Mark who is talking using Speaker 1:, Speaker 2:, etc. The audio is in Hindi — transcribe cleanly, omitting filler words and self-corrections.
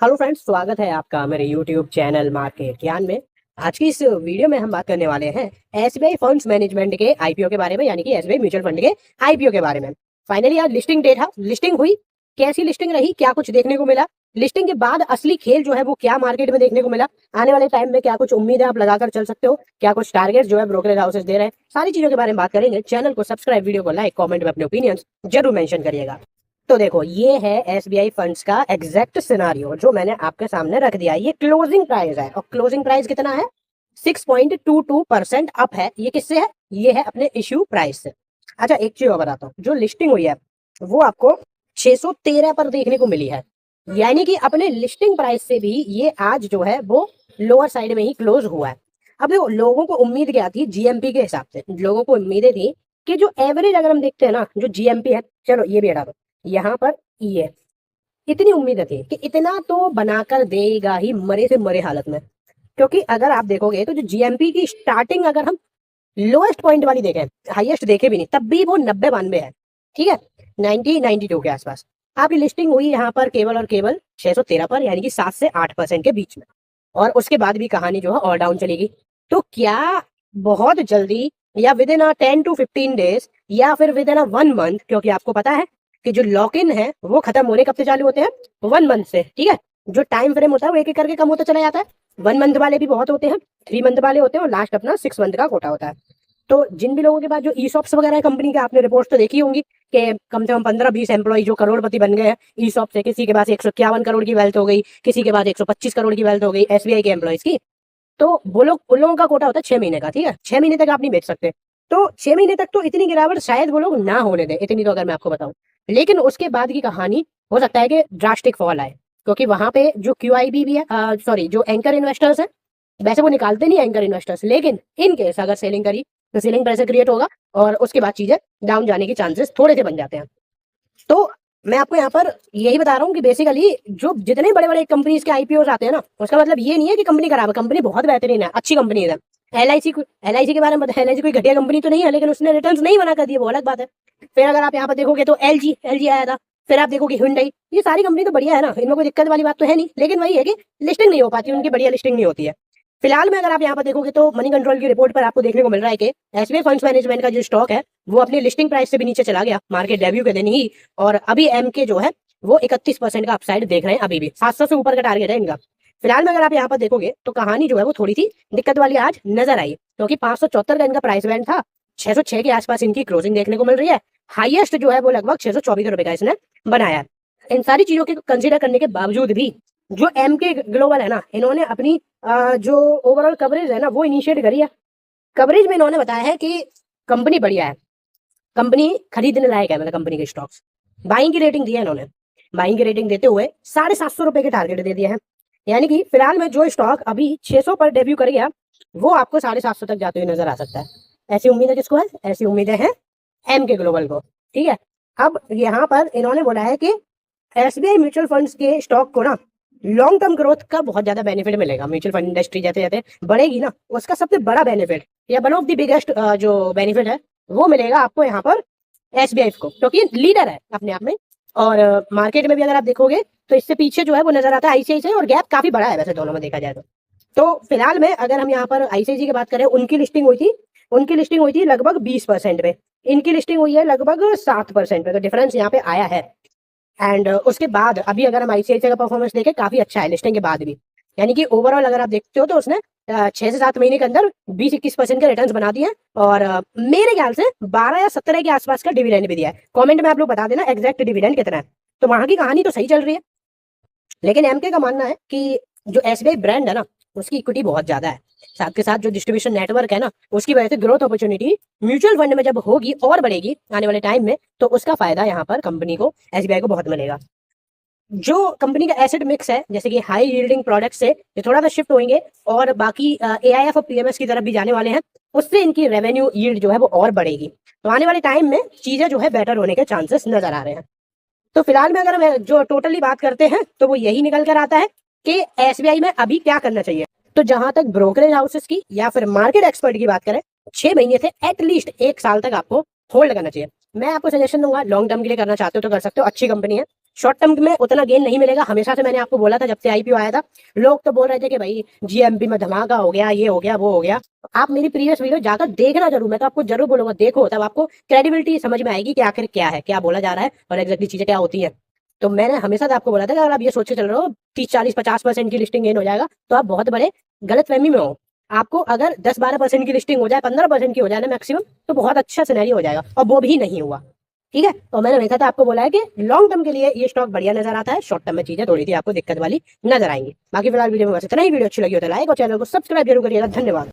Speaker 1: हेलो फ्रेंड्स, स्वागत है आपका मेरे यूट्यूब चैनल मार्केट ज्ञान में। आज की इस वीडियो में हम बात करने वाले हैं एसबीआई फंड्स मैनेजमेंट के आईपीओ के बारे में, यानी कि एसबीआई म्यूचुअल फंड के आईपीओ के बारे में। फाइनली आज लिस्टिंग डेट है, लिस्टिंग हुई, कैसी लिस्टिंग रही, क्या कुछ देखने को मिला, लिस्टिंग के बाद असली खेल जो है वो क्या मार्केट में देखने को मिला, आने वाले टाइम में क्या कुछ उम्मीद है आप लगाकर चल सकते हो, क्या कुछ टारगेट जो है ब्रोकरेज हाउसेस दे रहे हैं, सारी चीजों के बारे में बात करेंगे। चैनल को सब्सक्राइब, वीडियो को लाइक, कमेंट में अपने ओपिनियन जरूर मेंशन करिएगा। तो देखो, ये है एसबीआई फंड्स का एग्जैक्ट सिनारियो जो मैंने आपके सामने रख दिया। ये क्लोजिंग प्राइस है और क्लोजिंग प्राइस कितना है? 6.22% अप है। ये किससे है? ये है अपने इश्यू प्राइस से। अच्छा, एक चीज और बताता हूँ, जो लिस्टिंग हुई है वो आपको 613 पर देखने को मिली है, यानी कि अपने लिस्टिंग प्राइस से भी ये आज जो है वो लोअर साइड में ही क्लोज हुआ है। अब देखो, लोगों को उम्मीद क्या थी? जीएमपी के हिसाब से लोगों को उम्मीदें थी कि जो एवरेज अगर हम देखते हैं ना, जो जीएमपी है, चलो ये भी हटा दो, यहाँ पर ये इतनी उम्मीद थी कि इतना तो बनाकर देगा ही मरे से मरे हालत में। क्योंकि अगर आप देखोगे तो जो जीएमपी की स्टार्टिंग अगर हम लोएस्ट पॉइंट वाली देखें, हाईएस्ट देखे भी नहीं, तब भी वो 90-92 है, ठीक है, 90-92 के आसपास। आपकी लिस्टिंग हुई यहाँ पर केवल और केवल 613 पर, यानी कि 7 से 8% के बीच में। और उसके बाद भी कहानी जो है और डाउन चलेगी। तो क्या बहुत जल्दी या विद इन 10 to 15 days या फिर विद इन 1 month, क्योंकि आपको पता है कि जो लॉक इन है वो खत्म होने कब से चालू होते हैं? 1 month से, ठीक है। जो टाइम फ्रेम होता है वो एक एक करके कम होता चला जाता है। 1 month वाले भी बहुत होते हैं, 3 month वाले होते हैं, और लास्ट अपना 6 month का कोटा होता है। तो जिन भी लोगों के पास जो ईसॉप्स वगैरह है कंपनी के, आपने रिपोर्ट तो देखी होंगी कि कम से कम 15-20 एम्प्लॉय जो करोड़पति बन गए हैं ईसॉप से। किसी के पास 151 करोड़ की वेल्थ हो गई, किसी के पास 125 करोड़ की वेल्थ हो गई एसबीआई के एम्प्लॉयज की। तो वो लोग, उन लोगों का कोटा होता है 6 महीने का, ठीक है। 6 महीने तक आप नहीं बेच सकते। तो 6 महीने तक तो इतनी गिरावट शायद वो लोग ना होने दें, इतनी तो अगर मैं आपको बताऊं। लेकिन उसके बाद की कहानी हो सकता है कि ड्रास्टिक फॉल आए, क्योंकि वहां पे जो क्यूआईबी भी है, सॉरी, जो एंकर इन्वेस्टर्स है, वैसे वो निकालते नहीं एंकर इन्वेस्टर्स, लेकिन इन केस अगर सेलिंग करी तो सेलिंग प्रेशर क्रिएट होगा और उसके बाद चीजें डाउन जाने के चांसेस थोड़े से बन जाते हैं। तो मैं आपको यहाँ पर यही बता रहा हूँ कि बेसिकली जो जितने बड़े बड़े कंपनीज के आईपीओ आते हैं ना, उसका मतलब ये नहीं है कि कंपनी खराब है, कंपनी बहुत बेहतरीन है, अच्छी कंपनी है। एलआईसी के बारे में बता, एलआईसी कोई घटिया कंपनी तो नहीं है, लेकिन उसने रिटर्न्स नहीं बना कर दिए, वो अलग बात है। फिर अगर आप यहाँ पर देखोगे तो एलजी आया था, फिर आप देखोगे Hyundai, ये सारी कंपनी तो बढ़िया है ना, इनमें कोई दिक्कत वाली बात तो है नहीं, लेकिन वही है कि लिस्टिंग नहीं हो पाती, उनकी बढ़िया लिस्टिंग नहीं होती है। फिलहाल में अगर आप यहाँ पर देखोगे तो मनी कंट्रोल की रिपोर्ट पर आपको देखने को मिल रहा है कि एसबीआई फंड्स मैनेजमेंट का जो स्टॉक है वो अपनी लिस्टिंग प्राइस से भी नीचे चला गया मार्केट डेब्यू के दिन ही। और अभी एम के जो है वो 31% का अपसाइड देख रहे हैं, अभी भी 700 से ऊपर का टारगेट है इनका। फिलहाल में अगर आप यहाँ पर देखोगे तो कहानी जो है वो थोड़ी सी दिक्कत वाली आज नजर आई, क्योंकि 574 का इनका प्राइस बैंड था, 606 के आसपास इनकी क्लोजिंग देखने को मिल रही है। हाईएस्ट जो है वो लगभग 624 रुपए का इसने बनाया है। इन सारी चीजों के कंसिडर करने के बावजूद भी जो एम के ग्लोबल है ना, इन्होंने अपनी जो ओवरऑल कवरेज है ना वो इनिशिएट करी है। कवरेज में इन्होंने बताया है कि कंपनी बढ़िया है, कंपनी खरीदने लायक है, मतलब कंपनी के स्टॉक्स। बाइंग की रेटिंग दी है इन्होंने, बाइंग की रेटिंग देते हुए 750 रुपए के टारगेट दे दिया है। यानी कि फिलहाल में जो स्टॉक अभी 600 पर डेब्यू कर गया वो आपको 750 तक जाते हुए नजर आ सकता है। ऐसी उम्मीद है किसको है? ऐसी उम्मीदें हैं एम के ग्लोबल को, ठीक है। अब यहाँ पर इन्होंने बोला है कि एसबीआई म्यूचुअल फंड्स के स्टॉक को ना लॉन्ग टर्म ग्रोथ का बहुत ज्यादा बेनिफिट मिलेगा। म्यूचुअल फंड इंडस्ट्री जैसे जैसे बढ़ेगी ना, उसका सबसे बड़ा बेनिफिट या वन ऑफ द बिगेस्ट जो बेनिफिट है वो मिलेगा आपको यहाँ पर एसबीआई को, क्योंकि लीडर है अपने आप में। और मार्केट में भी अगर आप देखोगे तो इससे पीछे जो है वो नजर आता है आईसीआईसी, और गैप काफी बड़ा है वैसे दोनों में देखा जाए तो फिलहाल में अगर हम यहाँ पर आईसीआईसी की बात करें, उनकी लिस्टिंग हुई थी लगभग 20% पे, इनकी लिस्टिंग हुई है लगभग 7% पे, तो डिफरेंस यहाँ पे आया है। एंड उसके बाद अभी अगर हम आईसीआईसीआई का परफॉर्मेंस देखें, काफी अच्छा है लिस्टिंग के बाद भी। यानी कि ओवरऑल अगर आप देखते हो तो उसने 6 से 7 महीने के अंदर 20-21% के रिटर्न्स बना दिए हैं, और मेरे ख्याल से 12 या 17 के आसपास का डिविडेंड भी दिया है। कमेंट में आप लोग बता देना एग्जैक्ट डिविडेंड कितना है। तो वहां की कहानी तो सही चल रही है, लेकिन एमके का मानना है कि जो एसबीआई ब्रांड है ना उसकी इक्विटी बहुत ज्यादा है, साथ के साथ जो डिस्ट्रीब्यूशन नेटवर्क है ना उसकी वजह से ग्रोथ अपॉर्चुनिटी म्यूचुअल फंड में जब होगी और बढ़ेगी आने वाले टाइम में, तो उसका फायदा यहाँ पर कंपनी को, एसबीआई को बहुत मिलेगा। जो कंपनी का एसेट मिक्स है, जैसे कि हाई यील्डिंग प्रोडक्ट से ये थोड़ा सा शिफ्ट होंगे और बाकी एआईएफ और पीएमएस की तरफ भी जाने वाले हैं, उससे इनकी रेवेन्यू यील्ड जो है वो और बढ़ेगी। तो आने वाले टाइम में चीजें जो है बेटर होने के चांसेस नजर आ रहे हैं। तो फिलहाल में अगर हम जो टोटली बात करते हैं तो वो यही निकल कर आता है कि एसबीआई में अभी क्या करना चाहिए। तो जहां तक ब्रोकरेज हाउसेस की या फिर मार्केट एक्सपर्ट की बात करें, 6 महीने से एटलीस्ट 1 साल तक आपको होल्ड करना चाहिए। मैं आपको सजेशन दूंगा, लॉन्ग टर्म के लिए करना चाहते हो तो कर सकते हो, अच्छी कंपनी है, शॉर्ट टर्म में उतना गेन नहीं मिलेगा। हमेशा से मैंने आपको बोला था, जब से आईपीओ आया था लोग तो बोल रहे थे कि भाई जीएमबी में धमाका हो गया, ये हो गया, वो हो गया। आप मेरी प्रीवियस वीडियो जाकर देखना जरूर, मैं तो आपको जरूर बोलूंगा देखो, तब आपको क्रेडिबिलिटी समझ में आएगी कि आखिर क्या है, क्या बोला जा रहा है और एग्जैक्टली चीजें क्या होती है। तो मैंने हमेशा से आपको बोला था कि अगर आप ये सोच के चल रहे हो 30 40 50% की लिस्टिंग गेन हो जाएगा, तो आप बहुत बड़े गलतफहमी में हो। आपको अगर 10 12% की लिस्टिंग हो जाए, 15% की हो जाए ना मैक्सिमम, तो बहुत अच्छा सिनेरियो हो जाएगा, और वो भी नहीं हुआ। ठीक है, तो मैंने हमेशा था आपको बोला है कि लॉन्ग टर्म के लिए ये स्टॉक बढ़िया नजर आता है, शॉर्ट टर्म में चीजें थोड़ी सी आपको दिक्कत वाली नजर आएंगी। बाकी फिलहाल वीडियो में बस इतना ही। वीडियो अच्छी लगी हो तो लाइक और चैनल को सब्सक्राइब जरूर करिएगा। धन्यवाद।